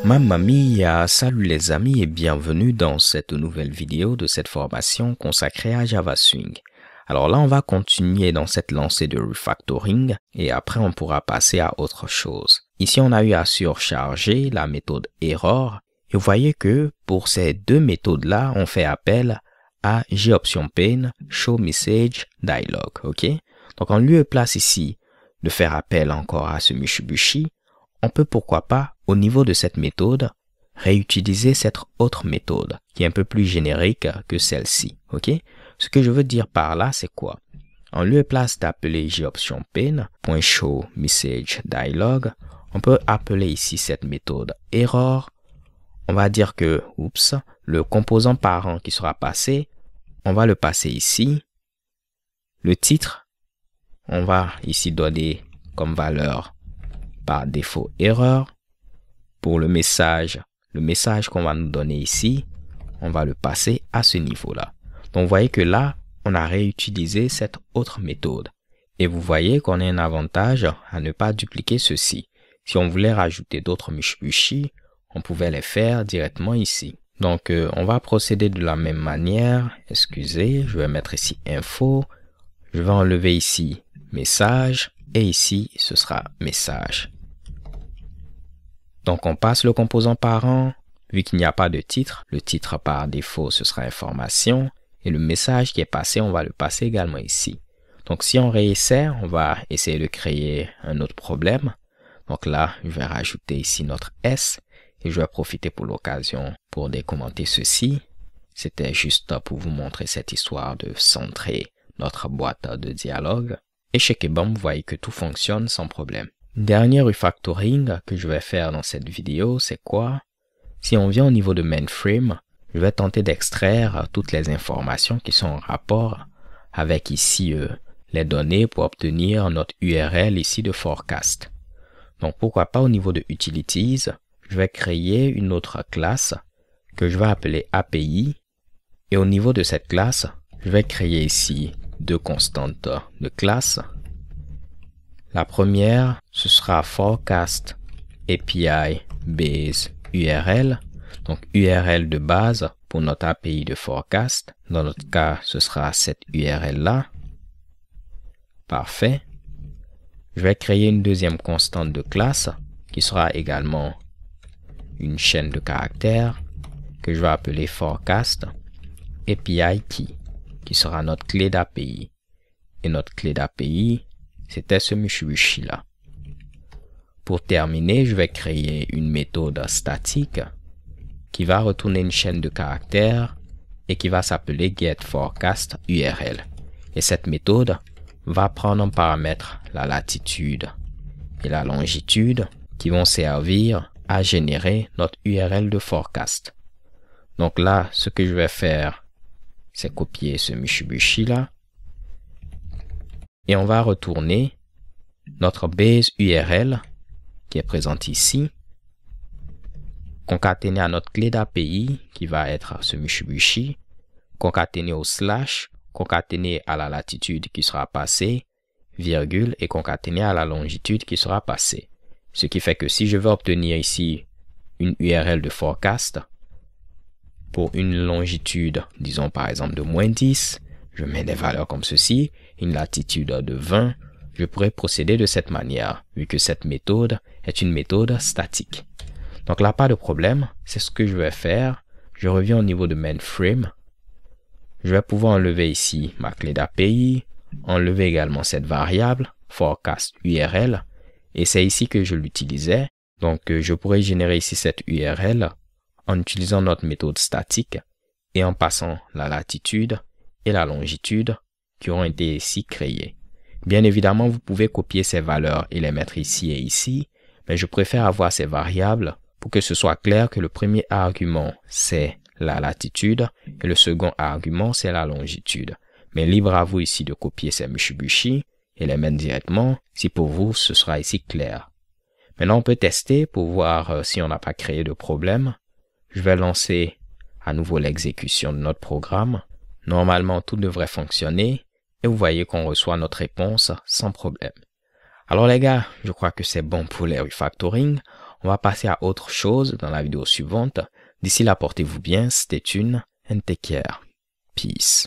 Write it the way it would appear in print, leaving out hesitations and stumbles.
Mamma mia, salut les amis et bienvenue dans cette nouvelle vidéo de cette formation consacrée à Java Swing. Alors là, on va continuer dans cette lancée de refactoring et après on pourra passer à autre chose. Ici, on a eu à surcharger la méthode error et vous voyez que pour ces deux méthodes-là, on fait appel à JOptionPane showMessageDialog, ok? Donc en lieu et place ici de faire appel encore à ce Mitsubishi, on peut pourquoi pas, au niveau de cette méthode, réutiliser cette autre méthode qui est un peu plus générique que celle-ci, ok? Ce que je veux dire par là, c'est quoi? En lieu et place d'appeler JOptionPane.showMessageDialog, on peut appeler ici cette méthode error. On va dire que, le composant parent qui sera passé, on va le passer ici. Le titre, on va ici donner comme valeur par défaut erreur. Pour le message qu'on va nous donner ici, on va le passer à ce niveau-là. Donc, vous voyez que là, on a réutilisé cette autre méthode. Et vous voyez qu'on a un avantage à ne pas dupliquer ceci. Si on voulait rajouter d'autres Mitsubishi, on pouvait les faire directement ici. Donc, on va procéder de la même manière. Excusez, je vais mettre ici info. Je vais enlever ici message et ici, ce sera message. Donc, on passe le composant parent. Vu qu'il n'y a pas de titre, le titre par défaut, ce sera information. Et le message qui est passé, on va le passer également ici. Donc, si on réessaie, on va essayer de créer un autre problème. Donc là, je vais rajouter ici notre S. Et je vais profiter pour l'occasion pour décommenter ceci. C'était juste pour vous montrer cette histoire de centrer notre boîte de dialogue. Et chez Kebam, vous voyez que tout fonctionne sans problème. Dernier refactoring que je vais faire dans cette vidéo, c'est quoi? Si on vient au niveau de mainframe, je vais tenter d'extraire toutes les informations qui sont en rapport avec ici les données pour obtenir notre URL ici de forecast. Donc pourquoi pas au niveau de utilities, je vais créer une autre classe que je vais appeler API. Et au niveau de cette classe, je vais créer ici deux constantes de classe. La première, ce sera forecast API base URL. Donc URL de base pour notre API de forecast. Dans notre cas, ce sera cette URL là. Parfait. Je vais créer une deuxième constante de classe qui sera également une chaîne de caractères que je vais appeler forecast API key qui sera notre clé d'API. Et notre clé d'API, c'était ce Mitsubishi là. Pour terminer, je vais créer une méthode statique qui va retourner une chaîne de caractères et qui va s'appeler getForecastURL. Et cette méthode va prendre en paramètre la latitude et la longitude qui vont servir à générer notre URL de forecast. Donc là, ce que je vais faire, c'est copier ce Mitsubishi là. Et on va retourner notre base URL qui est présente ici, concaténer à notre clé d'API qui va être ce Mitsubishi, concaténer au slash, concaténer à la latitude qui sera passée, virgule, et concaténer à la longitude qui sera passée. Ce qui fait que si je veux obtenir ici une URL de forecast pour une longitude, disons par exemple de -10, je mets des valeurs comme ceci, une latitude de 20, je pourrais procéder de cette manière, vu que cette méthode est une méthode statique. Donc là, pas de problème, c'est ce que je vais faire. Je reviens au niveau de mainframe. Je vais pouvoir enlever ici ma clé d'API, enlever également cette variable, forecast URL, et c'est ici que je l'utilisais. Donc je pourrais générer ici cette URL en utilisant notre méthode statique et en passant la latitude et la longitude qui auront été ici créées. Bien évidemment, vous pouvez copier ces valeurs et les mettre ici et ici, mais je préfère avoir ces variables pour que ce soit clair que le premier argument, c'est la latitude et le second argument, c'est la longitude. Mais libre à vous ici de copier ces Mitsubishi et les mettre directement si pour vous, ce sera ici clair. Maintenant, on peut tester pour voir si on n'a pas créé de problème. Je vais lancer à nouveau l'exécution de notre programme. Normalement, tout devrait fonctionner et vous voyez qu'on reçoit notre réponse sans problème. Alors les gars, je crois que c'est bon pour les refactoring. On va passer à autre chose dans la vidéo suivante. D'ici là, portez-vous bien, stay tuned and take care. Peace.